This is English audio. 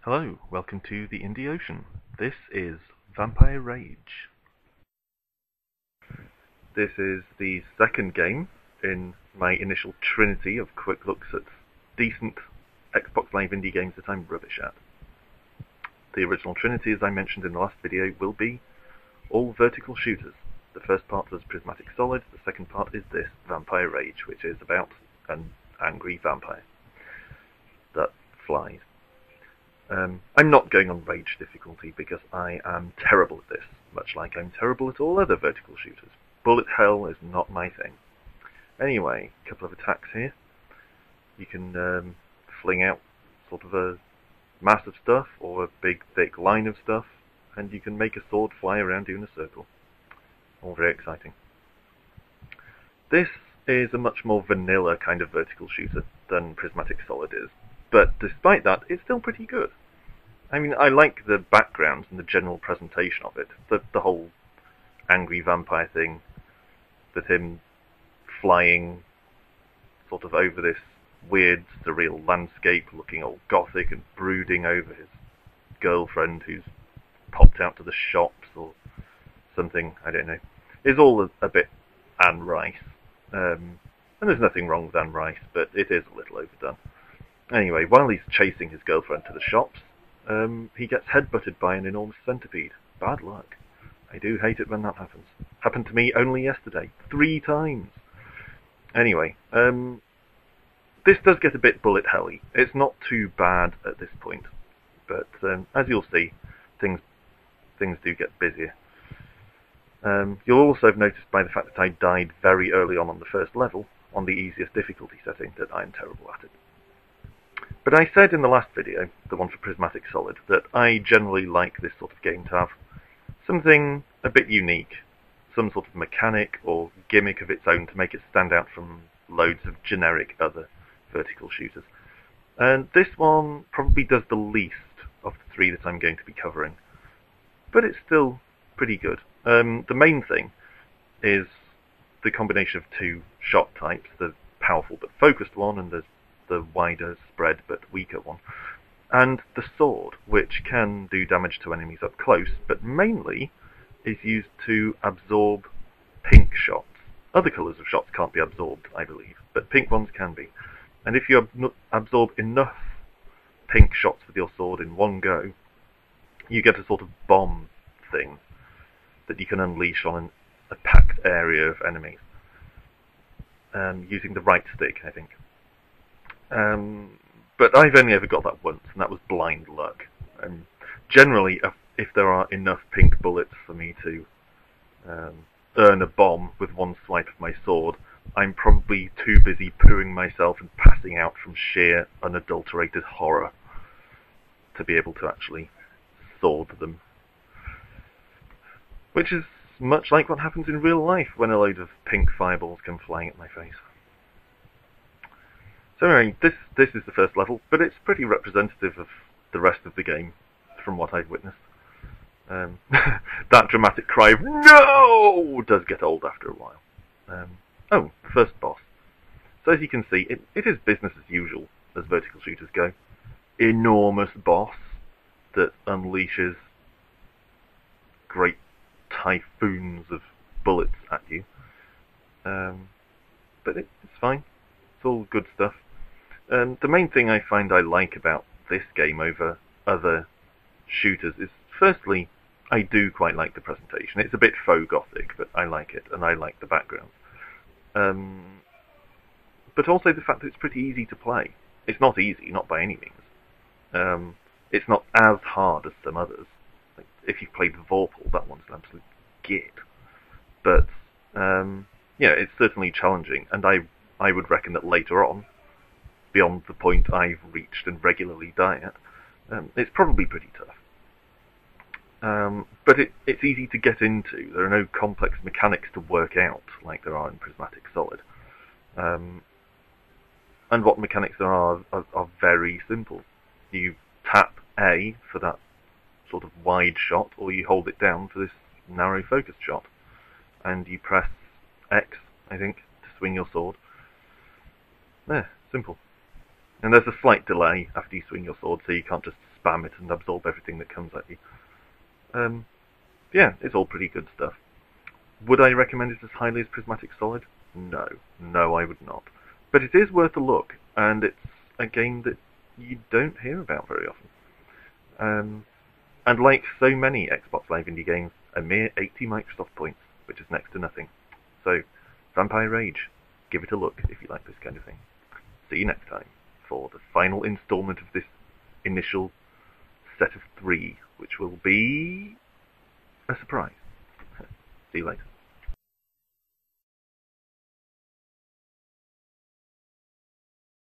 Hello, welcome to the Indie Ocean. This is Vampire Rage. This is the second game in my initial trinity of quick looks at decent Xbox Live indie games that I'm rubbish at. The original trinity, as I mentioned in the last video, will be all vertical shooters. The first part was Prismatic Solid, the second part is this, Vampire Rage, which is about an angry vampire that flies. I'm not going on Rage difficulty because I am terrible at this, much like I'm terrible at all other vertical shooters. Bullet hell is not my thing. Anyway, a couple of attacks here. You can fling out sort of a mass of stuff or a big thick line of stuff, and you can make a sword fly around you in a circle. All very exciting. This is a much more vanilla kind of vertical shooter than Prismatic Solid is, but despite that, it's still pretty good. I mean, I like the background and the general presentation of it. The whole angry vampire thing, with him flying sort of over this weird, surreal landscape, looking all gothic and brooding over his girlfriend who's popped out to the shops or something, I don't know. It's all a bit Anne Rice. And there's nothing wrong with Anne Rice, but it is a little overdone. Anyway, while he's chasing his girlfriend to the shops, he gets headbutted by an enormous centipede. Bad luck. I do hate it when that happens. Happened to me only yesterday. 3 times. Anyway, this does get a bit bullet helly. It's not too bad at this point, but as you'll see, things do get busier. You'll also have noticed by the fact that I died very early on the first level, on the easiest difficulty setting, that I'm terrible at it. But I said in the last video, the one for Prismatic Solid, that I generally like this sort of game to have something a bit unique, some sort of mechanic or gimmick of its own to make it stand out from loads of generic other vertical shooters. And this one probably does the least of the 3 that I'm going to be covering, but it's still pretty good. The main thing is the combination of 2 shot types, the powerful but focused one and the wider spread but weaker one, and the sword, which can do damage to enemies up close, but mainly is used to absorb pink shots. Other colours of shots can't be absorbed, I believe, but pink ones can be. And if you absorb enough pink shots with your sword in one go, you get a sort of bomb thing that you can unleash on a packed area of enemies, using the right stick, I think. But I've only ever got that once, and that was blind luck. Generally, if there are enough pink bullets for me to earn a bomb with one swipe of my sword, I'm probably too busy pooing myself and passing out from sheer, unadulterated horror to be able to actually sword them. Which is much like what happens in real life when a load of pink fireballs come flying at my face. So anyway, this is the first level, but it's pretty representative of the rest of the game, from what I've witnessed. That dramatic cry of "No!" does get old after a while. Oh, first boss. So as you can see, it is business as usual, as vertical shooters go. Enormous boss that unleashes great typhoons of bullets at you. But it's fine. It's all good stuff. The main thing I find I like about this game over other shooters is, firstly, I do quite like the presentation. It's a bit faux gothic, but I like it, and I like the background. But also the fact that it's pretty easy to play. It's not easy, not by any means. It's not as hard as some others. Like, if you've played Vorpal, that one's an absolute git. But, yeah, it's certainly challenging, and I would reckon that later on, beyond the point I've reached and regularly die at, it's probably pretty tough. But it's easy to get into. There are no complex mechanics to work out like there are in Prismatic Solid. And what mechanics there are very simple. You tap A for that sort of wide shot, or you hold it down for this narrow focused shot. And you press X, I think, to swing your sword. There, simple. And there's a slight delay after you swing your sword, so you can't just spam it and absorb everything that comes at you. Yeah, it's all pretty good stuff. Would I recommend it as highly as Prismatic Solid? No. No, I would not. But it is worth a look, and it's a game that you don't hear about very often. And like so many Xbox Live indie games, a mere 80 Microsoft points, which is next to nothing. So, Vampire Rage, give it a look if you like this kind of thing. See you next time for the final installment of this initial set of 3, which will be a surprise. See you later.